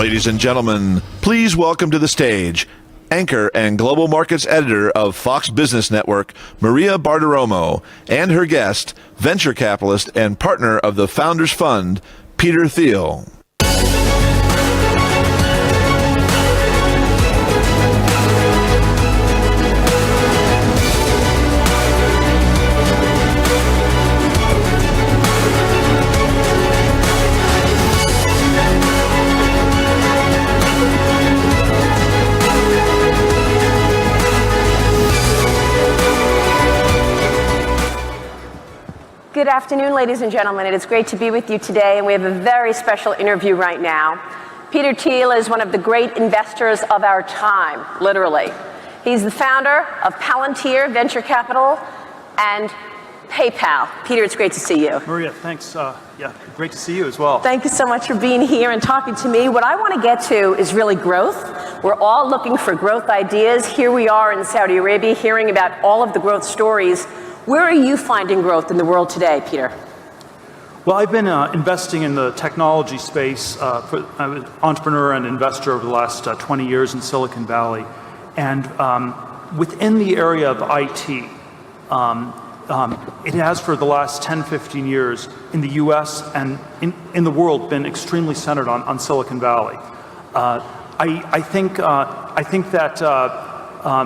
Ladies and gentlemen, please welcome to the stage anchor and global markets editor of Fox Business Network, Maria Bartiromo, and her guest, venture capitalist and partner of the Founders Fund, Peter Thiel. Good afternoon, ladies and gentlemen. It is great to be with you today, and we have a very special interview right now. Peter Thiel is one of the great investors of our time, literally. He's the founder of Palantir Venture Capital and PayPal. Peter, it's great to see you. Maria, thanks. Great to see you as well. Thank you so much for being here and talking to me. What I want to get to is really growth. We're all looking for growth ideas. Here we are in Saudi Arabia hearing about all of the growth stories. Where are you finding growth in the world today, Peter? Well, I've been investing in the technology space. I'm an entrepreneur and investor over the last 20 years in Silicon Valley. And within the area of IT, it has for the last 10, 15 years in the US and in the world been extremely centered on Silicon Valley. I think that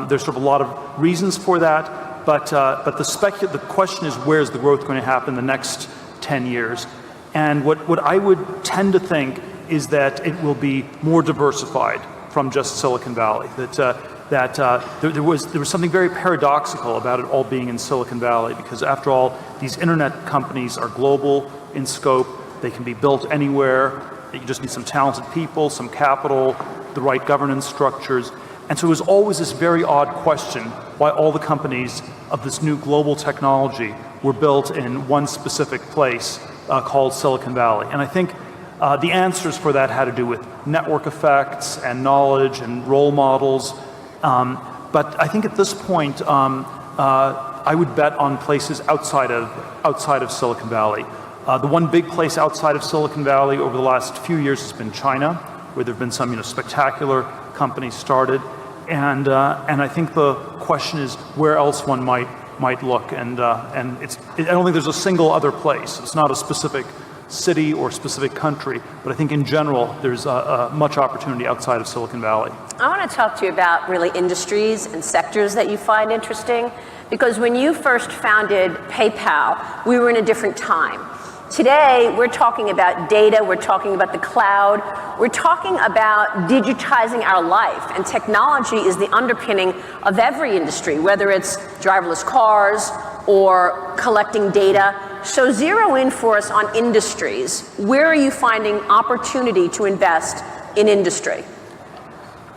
there's sort of a lot of reasons for that. But the question is, where is the growth going to happen in the next 10 years? And what I would tend to think is that it will be more diversified from just Silicon Valley. There was something very paradoxical about it all being in Silicon Valley, because after all, these internet companies are global in scope. They can be built anywhere. You just need some talented people, some capital, the right governance structures. And so it was always this very odd question why all the companies of this new global technology were built in one specific place called Silicon Valley. And I think the answers for that had to do with network effects and knowledge and role models. But I think at this point, I would bet on places outside of Silicon Valley. The one big place outside of Silicon Valley over the last few years has been China, where there have been some spectacular companies started. And I think the question is where else one might look, and I don't think there's a single other place. It's not a specific city or specific country, but I think in general there's much opportunity outside of Silicon Valley. I want to talk to you about really industries and sectors that you find interesting, because when you first founded PayPal, we were in a different time. Today, we're talking about data, we're talking about the cloud, we're talking about digitizing our life, and technology is the underpinning of every industry, whether it's driverless cars or collecting data. So zero in for us on industries. Where are you finding opportunity to invest in industry?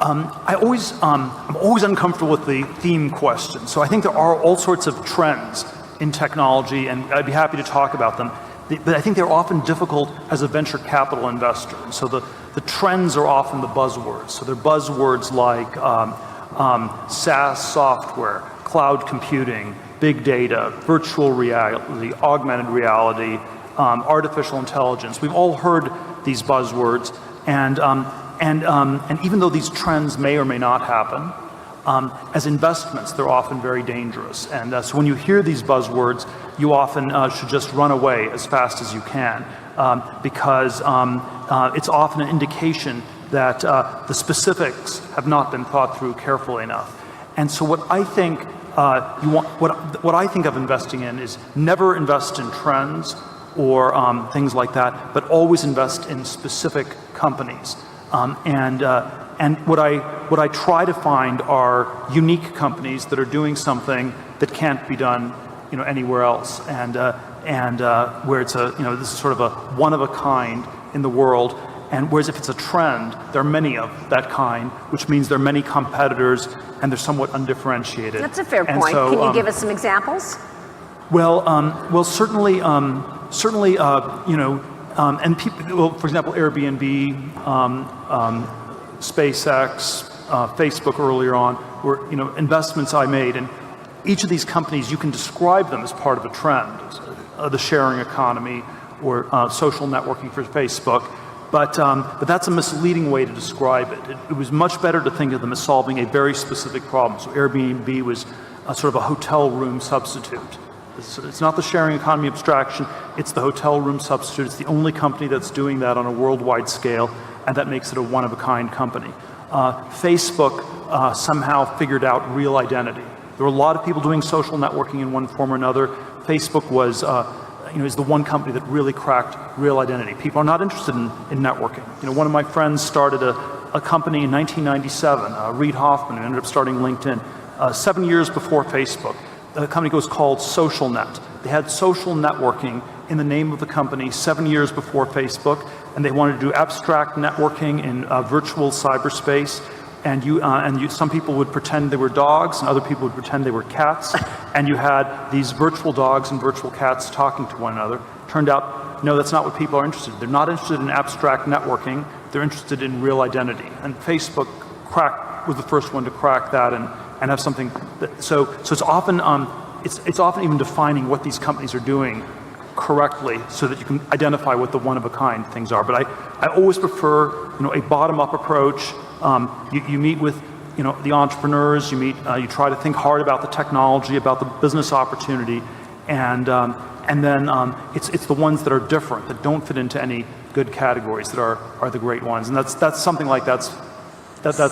I'm always uncomfortable with the theme question. So I think there are all sorts of trends in technology, and I'd be happy to talk about them. But I think they're often difficult as a venture capital investor. So the trends are often the buzzwords. So they're buzzwords like SaaS software, cloud computing, big data, virtual reality, augmented reality, artificial intelligence. We've all heard these buzzwords, and even though these trends may or may not happen, as investments, they're often very dangerous. And so when you hear these buzzwords, you often should just run away as fast as you can, because it's often an indication that the specifics have not been thought through carefully enough. And so what I think what I think of investing in is never invest in trends or things like that, but always invest in specific companies. And what I try to find are unique companies that are doing something that can't be done, anywhere else, and where it's this is sort of a one of a kind in the world. And whereas if it's a trend, there are many of that kind, which means there are many competitors and they're somewhat undifferentiated. That's a fair point. So, can you give us some examples? Well, certainly, and people. Well, for example, Airbnb, SpaceX, Facebook earlier on were investments I made, and each of these companies you can describe them as part of a trend, the sharing economy or social networking for Facebook. But that's a misleading way to describe it. It was much better to think of them as solving a very specific problem. So Airbnb was sort of a hotel room substitute. It's not the sharing economy abstraction, it's the hotel room substitute. It's the only company that's doing that on a worldwide scale, and that makes it a one-of-a-kind company. Facebook somehow figured out real identity. There were a lot of people doing social networking in one form or another. Facebook was is the one company that really cracked real identity. People are not interested in networking. One of my friends started a company in 1997, Reid Hoffman, who ended up starting LinkedIn, 7 years before Facebook. The company was called SocialNet. They had social networking in the name of the company 7 years before Facebook, and they wanted to do abstract networking in virtual cyberspace. And some people would pretend they were dogs, and other people would pretend they were cats, and you had these virtual dogs and virtual cats talking to one another. Turned out, no, that's not what people are interested in. They're not interested in abstract networking, they're interested in real identity. And Facebook was the first one to crack that and have something so it's often it's often even defining what these companies are doing correctly so that you can identify what the one-of-a-kind things are. But I always prefer a bottom-up approach. You meet with the entrepreneurs, you try to think hard about the technology, about the business opportunity, and then it's the ones that are different, that don't fit into any good categories, that are the great ones. And that's something like that's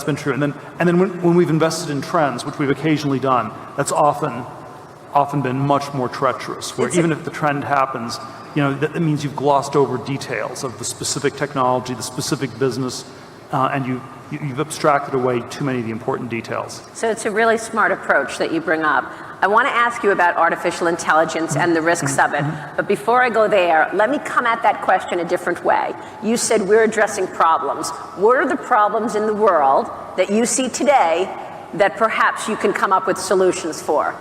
been true. And then when we've invested in trends, which we've occasionally done, that's often been much more treacherous, where even if the trend happens, that means you've glossed over details of the specific technology, the specific business, and you've abstracted away too many of the important details. So it's a really smart approach that you bring up. I want to ask you about artificial intelligence and the risks of it. But before I go there, let me come at that question a different way. You said we're addressing problems. What are the problems in the world that you see today that perhaps you can come up with solutions for?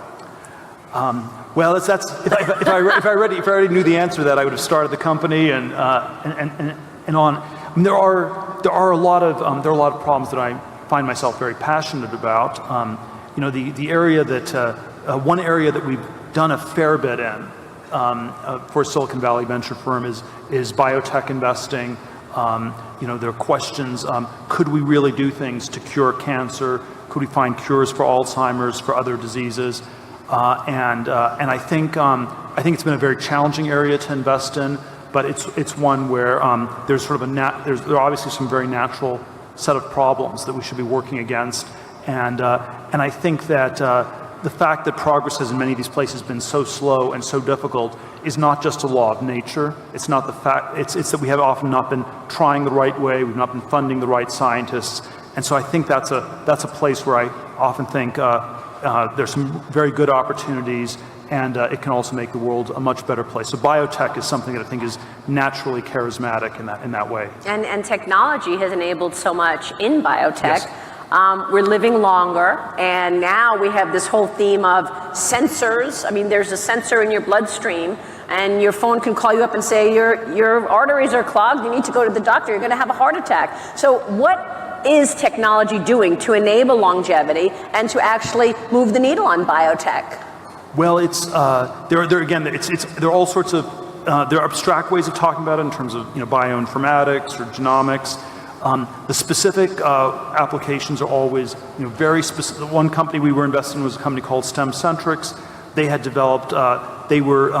Well, if I already knew the answer to that, I would have started the company and on. I mean, there are a lot of problems that I find myself very passionate about. The area that one area that we've done a fair bit in for Silicon Valley venture firm is biotech investing. There are questions: could we really do things to cure cancer? Could we find cures for Alzheimer's, for other diseases? And I think it's been a very challenging area to invest in, but it's one where there's sort of there are obviously some very natural set of problems that we should be working against, and I think that the fact that progress has in many of these places been so slow and so difficult is not just a law of nature. It's not the fact. It's that we have often not been trying the right way. We've not been funding the right scientists, and so I think that's a place where I often think there's some very good opportunities, and it can also make the world a much better place. So biotech is something that I think is naturally charismatic in that way. And technology has enabled so much in biotech. Yes. We're living longer, and now we have this whole theme of sensors. I mean, there's a sensor in your bloodstream, and your phone can call you up and say, your arteries are clogged, you need to go to the doctor, you're going to have a heart attack. So what is technology doing to enable longevity and to actually move the needle on biotech? Well, it's there are all sorts of there are abstract ways of talking about it in terms of bioinformatics or genomics. The specific applications are always very specific. One company we were invested in was a company called StemCentrix. They had developed they were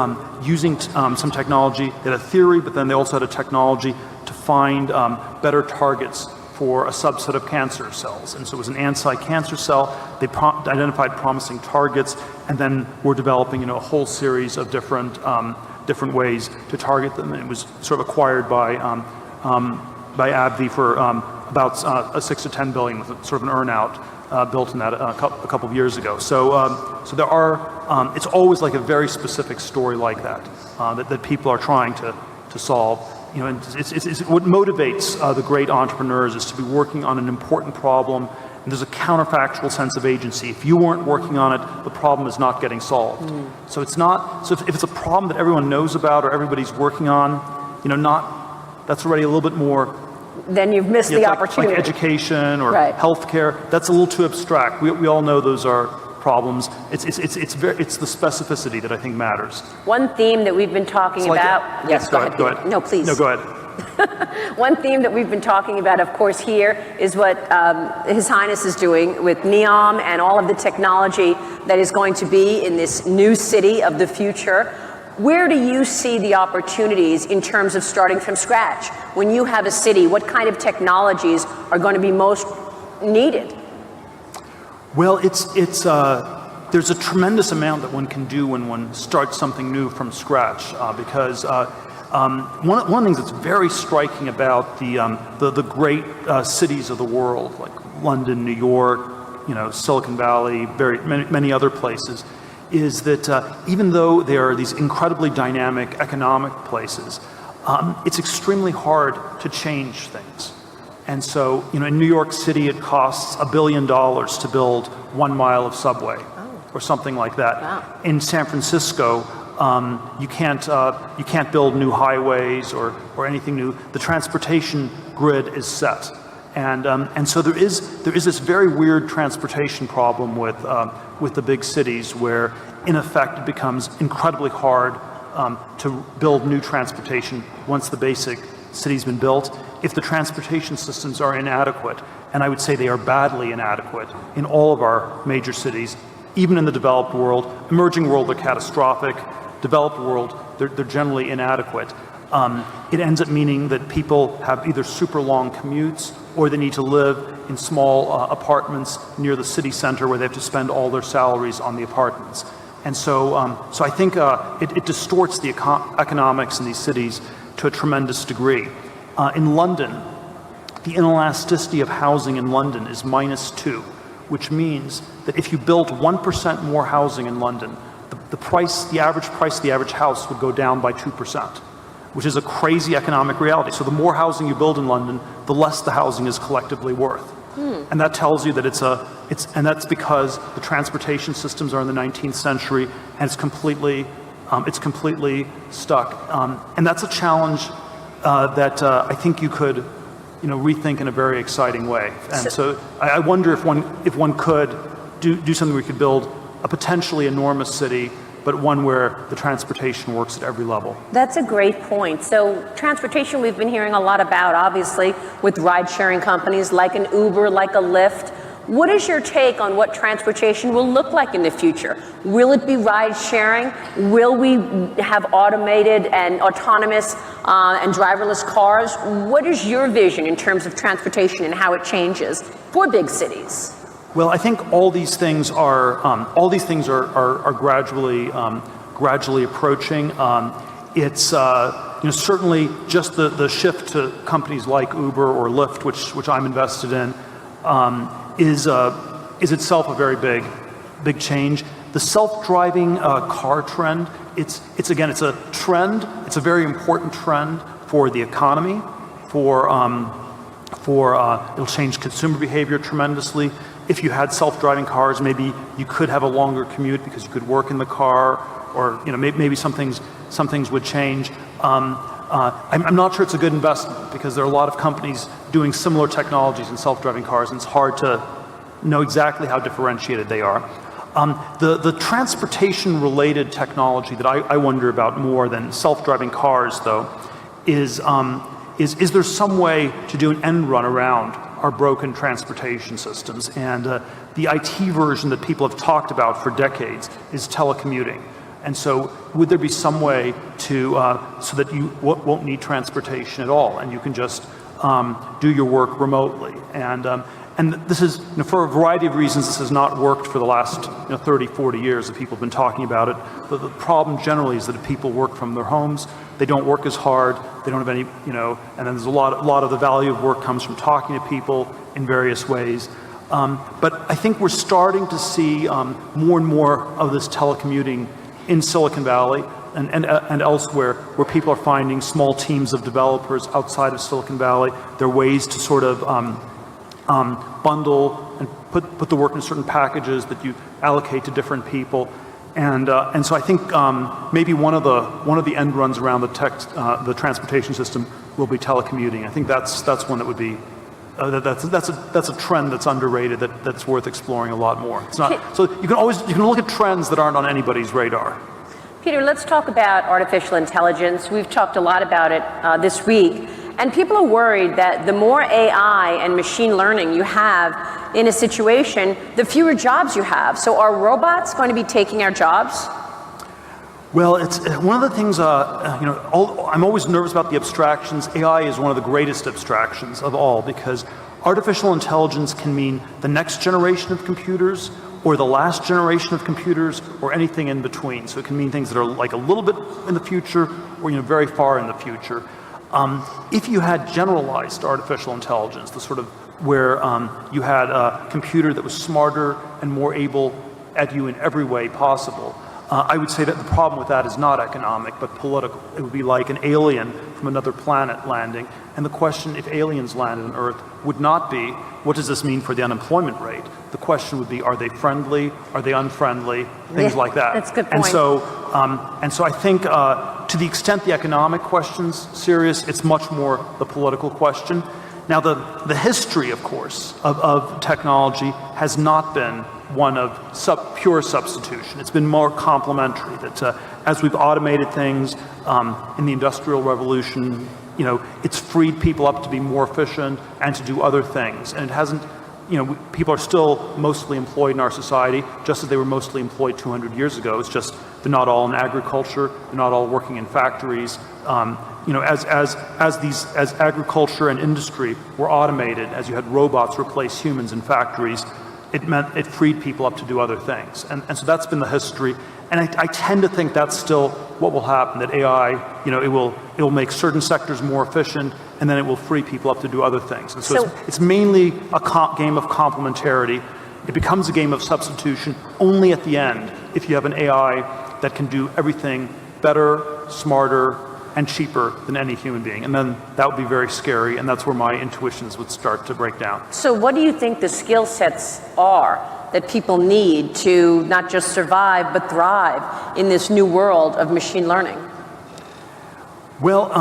using some technology. They had a theory, but then they also had a technology to find better targets for a subset of cancer cells. And so it was an anti-cancer cell. They identified promising targets, and then were developing a whole series of different ways to target them. And it was sort of acquired by AbbVie for about 6 to 10 billion, with sort of an earn-out built in that a couple of years ago. So there are it's always like a very specific story like that that people are trying to solve. And it's what motivates the great entrepreneurs is to be working on an important problem, and there's a counterfactual sense of agency. If you weren't working on it, the problem is not getting solved. So it's not. So if it's a problem that everyone knows about or everybody's working on, that's already a little bit more. Then you've missed the opportunity. Like education or healthcare. That's a little too abstract. We all know those are problems. It's the specificity that I think matters. One theme that we've been talking about. Yes, go ahead. No, please. No, go ahead. One theme that we've been talking about, of course, here is what His Highness is doing with NEOM and all of the technology that is going to be in this new city of the future. Where do you see the opportunities in terms of starting from scratch? When you have a city, what kind of technologies are going to be most needed? Well, there's a tremendous amount that one can do when one starts something new from scratch, because one of the things that's very striking about the great cities of the world, like London, New York, Silicon Valley, many other places, is that even though they are these incredibly dynamic economic places, it's extremely hard to change things. And so, in New York City, it costs $1 billion to build 1 mile of subway, or something like that. Wow. In San Francisco, you can't build new highways or anything new. The transportation grid is set, and so there is this very weird transportation problem with the big cities, where in effect it becomes incredibly hard to build new transportation once the basic city's been built, if the transportation systems are inadequate. And I would say they are badly inadequate in all of our major cities, even in the developed world. Emerging world, they're catastrophic. Developed world, they're generally inadequate. It ends up meaning that people have either super long commutes, or they need to live in small apartments near the city center, where they have to spend all their salaries on the apartments. And so I think it distorts the economics in these cities to a tremendous degree. In London, the inelasticity of housing in London is -2, which means that if you built 1% more housing in London, the average price of the average house would go down by 2%, which is a crazy economic reality. So the more housing you build in London, the less the housing is collectively worth. And that tells you that and that's because the transportation systems are in the 19th century, and it's completely stuck. And that's a challenge that I think you could, rethink in a very exciting way. And so I wonder if one could do something where we could build a potentially enormous city, but one where the transportation works at every level. That's a great point. So transportation we've been hearing a lot about, obviously, with ride-sharing companies like an Uber, like a Lyft. What is your take on what transportation will look like in the future? Will it be ride-sharing? Will we have automated and autonomous and driverless cars? What is your vision in terms of transportation and how it changes for big cities? Well, I think all these things are gradually approaching. It's certainly just the shift to companies like Uber or Lyft, which I'm invested in, is itself a very big change. The self-driving car trend, it's a trend. It's a very important trend for the economy. It'll change consumer behavior tremendously. If you had self-driving cars, maybe you could have a longer commute because you could work in the car, or maybe some things would change. I'm not sure it's a good investment, because there are a lot of companies doing similar technologies in self-driving cars, and it's hard to know exactly how differentiated they are. The transportation-related technology that I wonder about more than self-driving cars, though, is there some way to do an end run around our broken transportation systems? And the IT version that people have talked about for decades is telecommuting. And so would there be some way to so that you won't need transportation at all, and you can just do your work remotely? And this is, for a variety of reasons, this has not worked for the last 30, 40 years that people have been talking about it. But the problem generally is that if people work from their homes, they don't work as hard, they don't have any, and then there's a lot of the value of work comes from talking to people in various ways. But I think we're starting to see more and more of this telecommuting in Silicon Valley and elsewhere, where people are finding small teams of developers outside of Silicon Valley. There are ways to sort of bundle and put the work in certain packages that you allocate to different people. And so I think maybe one of the end runs around the transportation system will be telecommuting. I think that's one that would be that's a trend that's underrated, that's worth exploring a lot more. It's not so you can look at trends that aren't on anybody's radar. Peter, let's talk about artificial intelligence. We've talked a lot about it this week, And people are worried that the more AI and machine learning you have in a situation, the fewer jobs you have. So are robots going to be taking our jobs? Well, it's one of the things, I'm always nervous about the abstractions. AI is one of the greatest abstractions of all, because artificial intelligence can mean the next generation of computers, or the last generation of computers, or anything in between. So it can mean things that are like a little bit in the future, or very far in the future. If you had generalized artificial intelligence, the sort of where you had a computer that was smarter and more able at you in every way possible, I would say that the problem with that is not economic, but political. It would be like an alien from another planet landing. And the question, if aliens landed on Earth, would not be, what does this mean for the unemployment rate? The question would be, are they friendly? Are they unfriendly? Things like that. That's a good point. And so I think to the extent the economic question's serious, it's much more the political question. Now, the history, of course, of technology has not been one of pure substitution. It's been more complementary, that as we've automated things in the Industrial Revolution, it's freed people up to be more efficient and to do other things. And it hasn't, people are still mostly employed in our society, just as they were mostly employed 200 years ago. It's just they're not all in agriculture, they're not all working in factories. As agriculture and industry were automated, as you had robots replace humans in factories, it meant it freed people up to do other things. And so that's been the history. And I tend to think that's still what will happen, that AI, it will make certain sectors more efficient, and then it will free people up to do other things. And so it's mainly a game of complementarity. It becomes a game of substitution only at the end if you have an AI that can do everything better, smarter, and cheaper than any human being. And then that would be very scary, and that's where my intuitions would start to break down. So what do you think the skill sets are that people need to not just survive, but thrive in this new world of machine learning? Well,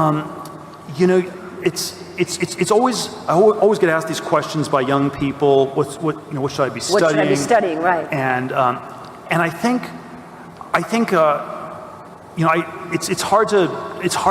it's always, I always get asked these questions by young people. What should I be studying? What should I be studying, right? And I think it's hard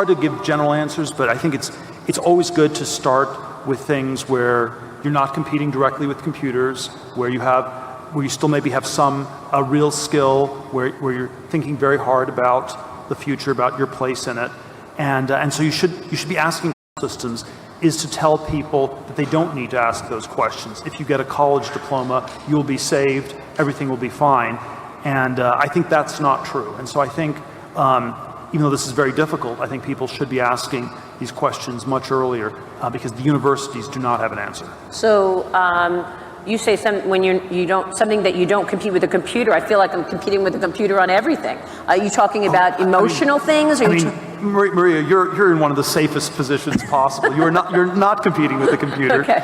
to give general answers, but I think it's always good to start with things where you're not competing directly with computers, where you still maybe have some real skill, where you're thinking very hard about the future, about your place in it, and so you should be asking systems is to tell people that they don't need to ask those questions. If you get a college diploma, you'll be saved, everything will be fine, and I think that's not true. And so I think, even though this is very difficult, I think people should be asking these questions much earlier because the universities do not have an answer. So you say something that you don't compete with a computer. I feel like I'm competing with a computer on everything. Are you talking about emotional things? Or Maria, you're in one of the safest positions possible. You're not competing with a computer. Okay.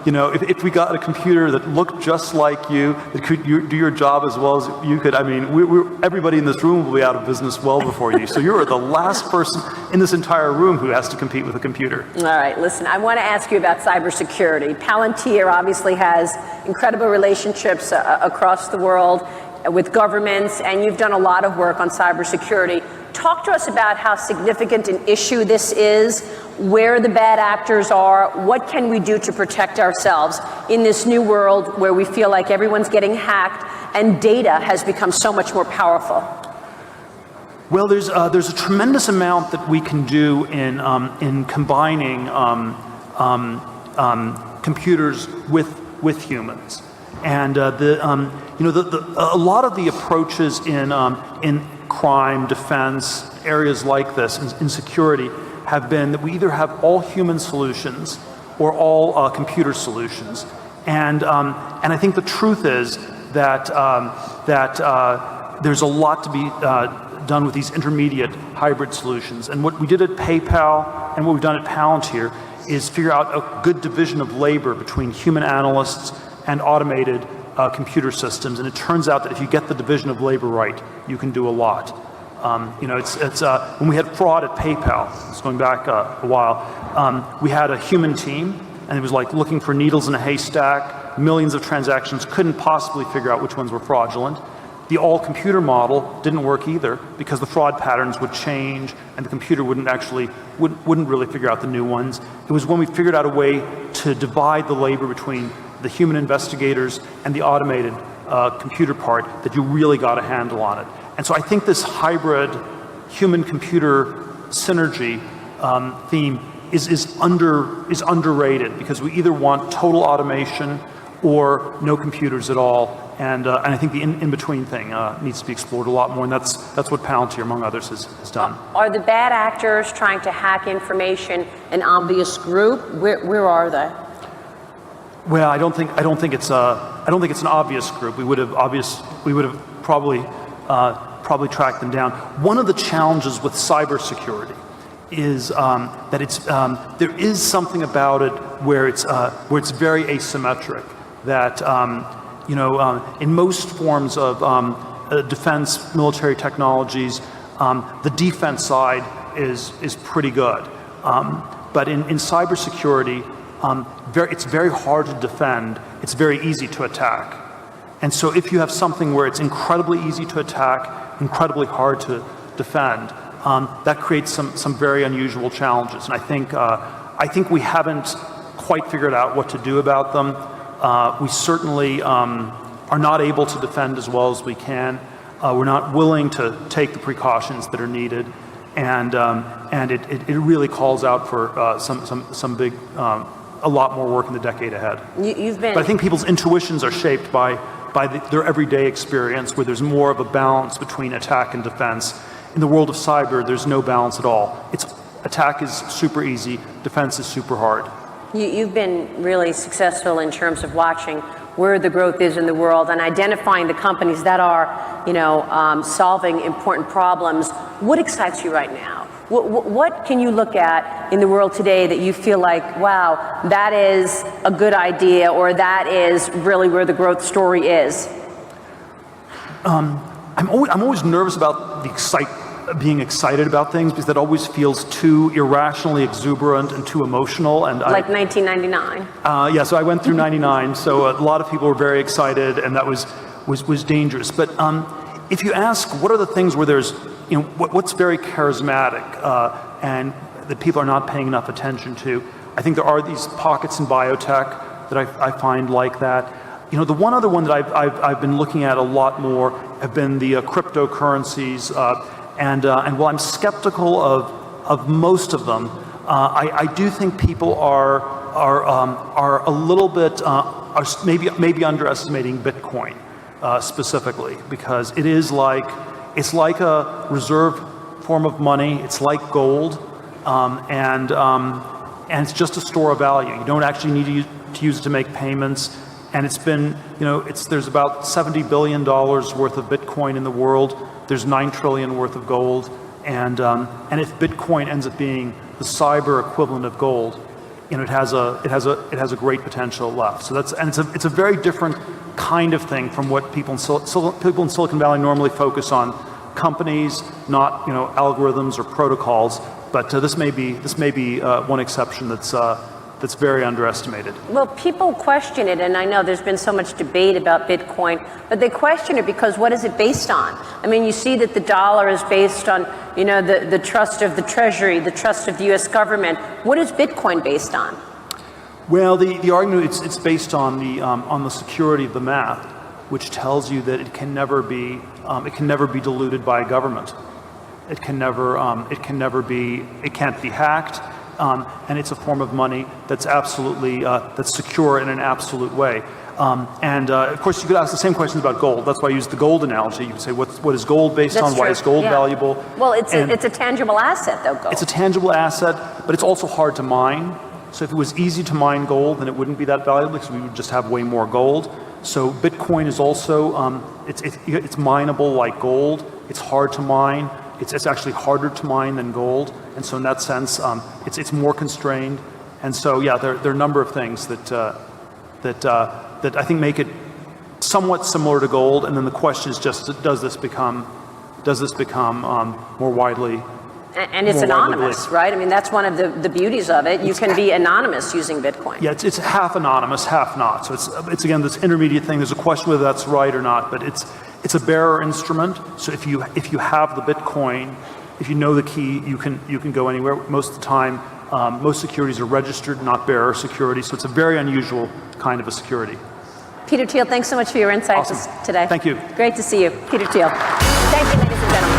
If we got a computer that looked just like you, that could do your job as well as you could, everybody in this room will be out of business well before you. So you're the last person in this entire room who has to compete with a computer. All right, listen, I want to ask you about cybersecurity. Palantir obviously has incredible relationships across the world with governments, and you've done a lot of work on cybersecurity. Talk to us about how significant an issue this is, where the bad actors are, what can we do to protect ourselves in this new world where we feel like everyone's getting hacked and data has become so much more powerful? Well, there's a tremendous amount that we can do in combining computers with humans, and a lot of the approaches in crime, defense, areas like this, in security, have been that we either have all human solutions or all computer solutions, and I think the truth is that there's a lot to be done with these intermediate hybrid solutions. And what we did at PayPal and what we've done at Palantir is figure out a good division of labor between human analysts and automated computer systems. And it turns out that if you get the division of labor right, you can do a lot. When we had fraud at PayPal, it's going back a while, we had a human team, and it was like looking for needles in a haystack, millions of transactions, couldn't possibly figure out which ones were fraudulent. The all-computer model didn't work either because the fraud patterns would change and the computer wouldn't really figure out the new ones. It was when we figured out a way to divide the labor between the human investigators and the automated computer part that you really got a handle on it. And so I think this hybrid human-computer synergy theme is underrated because we either want total automation or no computers at all. And I think the in-between thing needs to be explored a lot more, and that's what Palantir, among others, has done. Are the bad actors trying to hack information an obvious group? Where are they? Well, I don't think it's an obvious group. We would have probably tracked them down. One of the challenges with cybersecurity is that there is something about it where it's very asymmetric. That in most forms of defense, military technologies, the defense side is pretty good. But in cybersecurity, it's very hard to defend. It's very easy to attack. And so if you have something where it's incredibly easy to attack, incredibly hard to defend, that creates some very unusual challenges. And I think we haven't quite figured out what to do about them. We certainly are not able to defend as well as we can. We're not willing to take the precautions that are needed, and it really calls out for some big, a lot more work in the decade ahead. But I think people's intuitions are shaped by their everyday experience, where there's more of a balance between attack and defense. In the world of cyber, there's no balance at all. Attack is super easy, defense is super hard. You've been really successful in terms of watching where the growth is in the world and identifying the companies that are, solving important problems. What excites you right now? What can you look at in the world today that you feel like, wow, that is a good idea, or that is really where the growth story is? I'm always nervous about being excited about things, because that always feels too irrationally exuberant and too emotional. And like 1999. Yeah, so I went through 99, so a lot of people were very excited, and that was dangerous. But if you ask what are the things where there's, what's very charismatic and that people are not paying enough attention to, I think there are these pockets in biotech that I find like that. The one other one that I've been looking at a lot more have been the cryptocurrencies. And while I'm skeptical of most of them, I do think people are a little bit are maybe underestimating Bitcoin specifically, because it's like a reserve form of money. It's like gold, and it's just a store of value. You don't actually need to use it to make payments. And it's been, there's about $70 billion worth of Bitcoin in the world. There's 9 trillion worth of gold, and if Bitcoin ends up being the cyber equivalent of gold, it has a great potential left. So it's a very different kind of thing from what people in Silicon Valley normally focus on. Companies, not algorithms or protocols. But this may be one exception that's very underestimated. Well, people question it, and I know there's been so much debate about Bitcoin, but they question it because what is it based on? I mean, you see that the dollar is based on, the trust of the Treasury, the trust of the U.S. government. What is Bitcoin based on? Well, the argument it's based on the security of the math, which tells you that it can never be diluted by a government. It can't be hacked. And it's a form of money that's absolutely that's secure in an absolute way. Of course, you could ask the same questions about gold. That's why I used the gold analogy. You could say, what is gold based on? Why is gold valuable? Well, it's a tangible asset, though, gold. It's a tangible asset, but it's also hard to mine. So if it was easy to mine gold, then it wouldn't be that valuable, because we would just have way more gold. So Bitcoin is also, it's mineable like gold. It's hard to mine. It's actually harder to mine than gold. And so in that sense, it's more constrained. And so, yeah, there are a number of things that I think make it somewhat similar to gold. And then the question is just, does this become more widely? And it's anonymous, right? I mean, that's one of the beauties of it. You can be anonymous using Bitcoin. Yeah, it's half anonymous, half not. So it's again this intermediate thing. There's a question whether that's right or not, but it's It's a bearer instrument, so if you have the Bitcoin, if you know the key, you can go anywhere. Most of the time, most securities are registered, not bearer security, so it's a very unusual kind of a security. Peter Thiel, thanks so much for your insights Awesome. today. Thank you. Great to see you. Peter Thiel. Thank you, ladies and gentlemen.